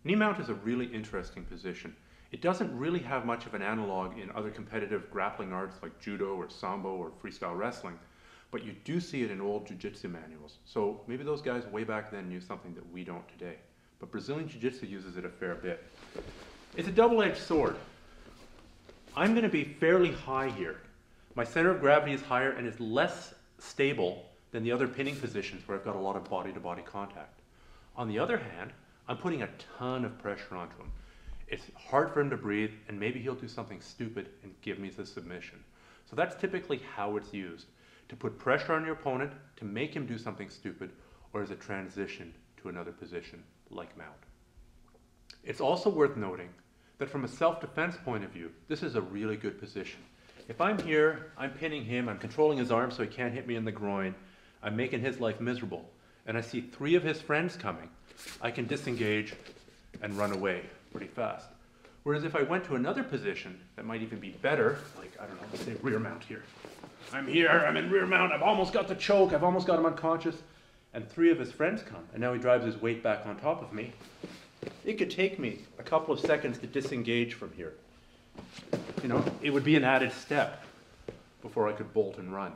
Knee mount is a really interesting position. It doesn't really have much of an analog in other competitive grappling arts like judo or sambo or freestyle wrestling, but you do see it in old jiu-jitsu manuals. So maybe those guys way back then knew something that we don't today. But Brazilian jiu-jitsu uses it a fair bit. It's a double-edged sword. I'm going to be fairly high here. My center of gravity is higher and is less stable than the other pinning positions where I've got a lot of body-to-body contact. On the other hand, I'm putting a ton of pressure onto him. It's hard for him to breathe, and maybe he'll do something stupid and give me the submission. So that's typically how it's used, to put pressure on your opponent, to make him do something stupid, or as a transition to another position like mount. It's also worth noting that from a self-defense point of view, this is a really good position. If I'm here, I'm pinning him, I'm controlling his arm so he can't hit me in the groin, I'm making his life miserable, and I see 3 of his friends coming, I can disengage and run away pretty fast. Whereas if I went to another position that might even be better, like, I don't know, let's say rear mount here. I'm here, I'm in rear mount, I've almost got the choke, I've almost got him unconscious, and 3 of his friends come, and now he drives his weight back on top of me. It could take me a couple of seconds to disengage from here. You know, it would be an added step before I could bolt and run.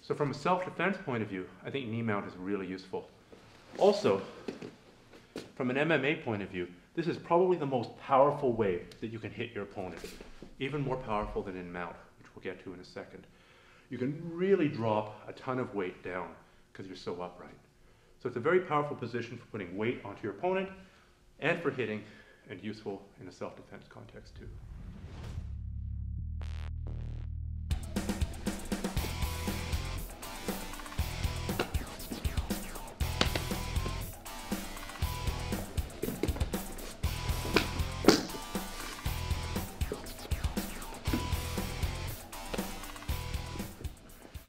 So from a self-defense point of view, I think knee mount is really useful. Also, from an MMA point of view, this is probably the most powerful way that you can hit your opponent. Even more powerful than in mount, which we'll get to in a second. You can really drop a ton of weight down because you're so upright. So it's a very powerful position for putting weight onto your opponent and for hitting, and useful in a self-defense context too.